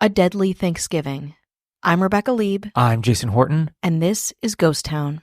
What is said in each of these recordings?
A Deadly Thanksgiving. I'm Rebecca Lieb. I'm Jason Horton. And this is Ghost Town.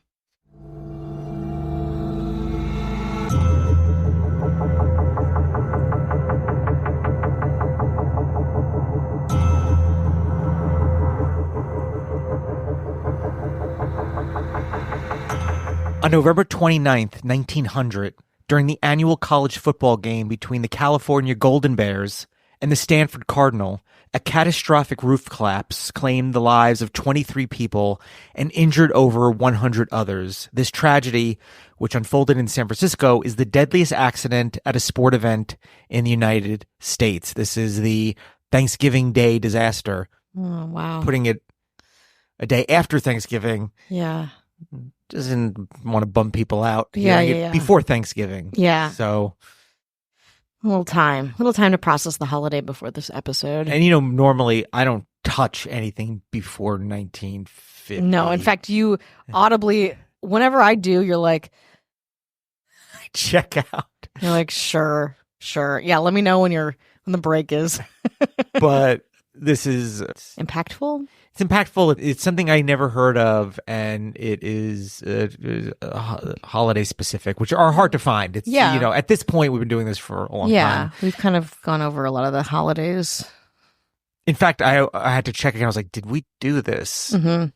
On November 29th, 1900, during the annual college football game between the California Golden Bears and the Stanford Cardinal, a catastrophic roof collapse claimed the lives of 23 people and injured over 100 others. This tragedy, which unfolded in San Francisco, is the deadliest accident at a sport event in the United States. This is the Thanksgiving Day disaster. Oh, wow. Putting it a day after Thanksgiving. Yeah. Doesn't want to bum people out. Yeah. Before Thanksgiving. Yeah. So a little time to process the holiday before this episode. And normally I don't touch anything before 1950. No, in fact, you audibly, whenever I do, you're like, check out. You're like, sure. Yeah, let me know when the break is. But this is impactful. It's impactful. It's something I never heard of, and it is holiday specific, which are hard to find. It's, at this point, we've been doing this for a long time. Yeah, we've kind of gone over a lot of the holidays. In fact, I had to check again. I was like, did we do this? Mm-hmm.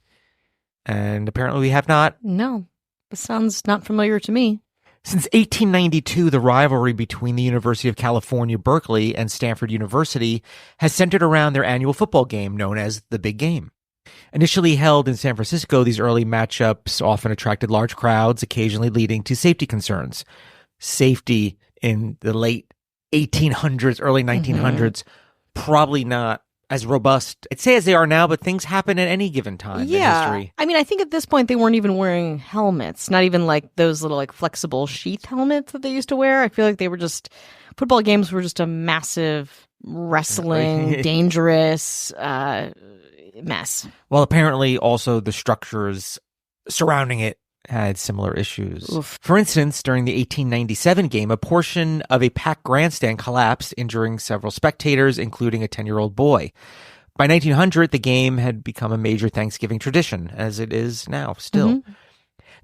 And apparently we have not. No, this sounds not familiar to me. Since 1892, the rivalry between the University of California, Berkeley and Stanford University has centered around their annual football game known as the Big Game. Initially held in San Francisco, these early matchups often attracted large crowds, occasionally leading to safety concerns. Safety in the late 1800s, early 1900s, probably not as robust, I'd say, as they are now, but things happen at any given time in history. I mean, I think at this point they weren't even wearing helmets, not even like those little like flexible sheath helmets that they used to wear. I feel like football games were just a massive wrestling, dangerous mess. Well, apparently also the structures surrounding it had similar issues. Oof. For instance, during the 1897 game, a portion of a packed grandstand collapsed, injuring several spectators, including a 10-year-old boy. By 1900, the game had become a major Thanksgiving tradition, as it is now still. Mm-hmm.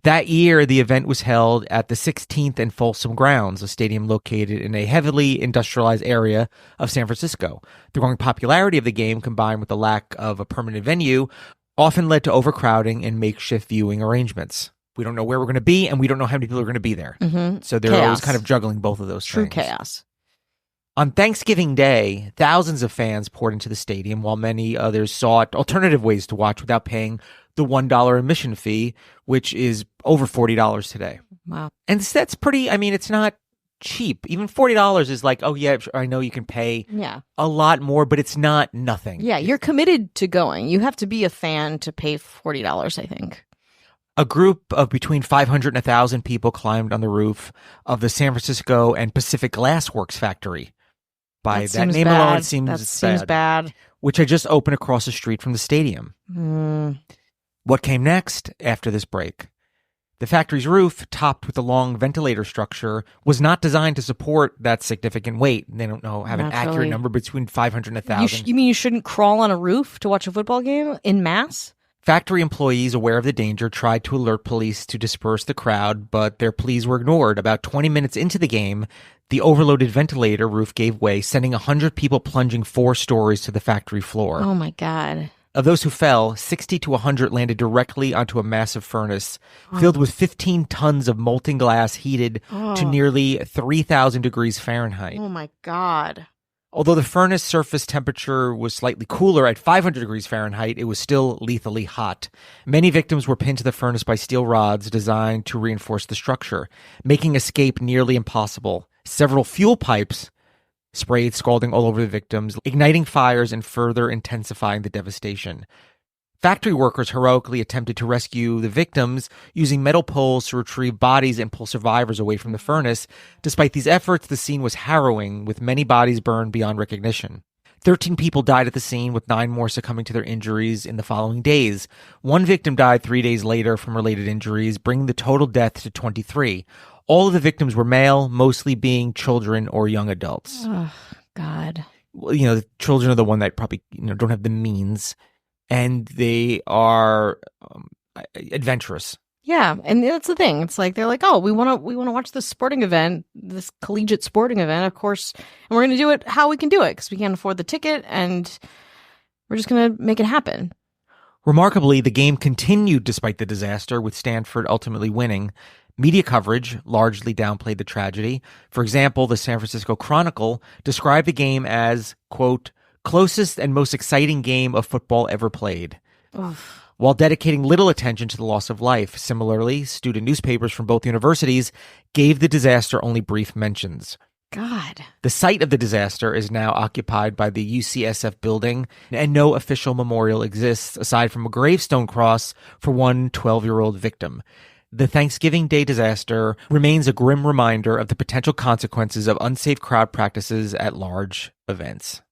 That year, the event was held at the 16th and Folsom Grounds, a stadium located in a heavily industrialized area of San Francisco. The growing popularity of the game, combined with the lack of a permanent venue, often led to overcrowding and makeshift viewing arrangements. We don't know where we're going to be, and we don't know how many people are going to be there. Mm-hmm. So they're always kind of juggling both of those True things. chaos. On Thanksgiving Day, thousands of fans poured into the stadium, while many others sought alternative ways to watch without paying the $1 admission fee, which is over $40 today. Wow. And that's pretty, I mean, it's not cheap. Even $40 is like, oh yeah, I know you can pay a lot more, but it's not nothing. Yeah, you're committed to going. You have to be a fan to pay $40, I think. A group of between 500 and 1,000 people climbed on the roof of the San Francisco and Pacific Glass Works factory. By that name alone, it seems bad. Which had just opened across the street from the stadium. What came next after this break? The factory's roof, topped with a long ventilator structure, was not designed to support that significant weight. They don't have an accurate number between 500 and 1,000. You mean you shouldn't crawl on a roof to watch a football game in mass? Factory employees, aware of the danger, tried to alert police to disperse the crowd, but their pleas were ignored. About 20 minutes into the game, the overloaded ventilator roof gave way, sending 100 people plunging 4 stories to the factory floor. Oh, my God. Of those who fell, 60 to 100 landed directly onto a massive furnace filled with 15 tons of molten glass heated to nearly 3,000 degrees Fahrenheit. Oh, my God. Although the furnace surface temperature was slightly cooler at 500 degrees Fahrenheit, it was still lethally hot. Many victims were pinned to the furnace by steel rods designed to reinforce the structure, making escape nearly impossible. Several fuel pipes sprayed, scalding all over the victims, igniting fires and further intensifying the devastation. Factory workers heroically attempted to rescue the victims using metal poles to retrieve bodies and pull survivors away from the furnace. Despite these efforts, the scene was harrowing, with many bodies burned beyond recognition. 13 people died at the scene, with 9 more succumbing to their injuries in the following days. 1 victim died 3 days later from related injuries, bringing the total deaths to 23. All of the victims were male, mostly being children or young adults. Oh, God. The children are the one that probably don't have the means, and they are adventurous. Yeah, and that's the thing. It's like they're like, oh, we want to watch this sporting event, this collegiate sporting event, of course, and we're going to do it how we can do it because we can't afford the ticket, and we're just going to make it happen. Remarkably, the game continued despite the disaster, with Stanford ultimately winning. Media coverage largely downplayed the tragedy. For example, the San Francisco Chronicle described the game as, quote, closest and most exciting game of football ever played, while dedicating little attention to the loss of life. Similarly, student newspapers from both universities gave the disaster only brief mentions. God. The site of the disaster is now occupied by the UCSF building, and no official memorial exists aside from a gravestone cross for one 12-year-old victim. The Thanksgiving Day disaster remains a grim reminder of the potential consequences of unsafe crowd practices at large events.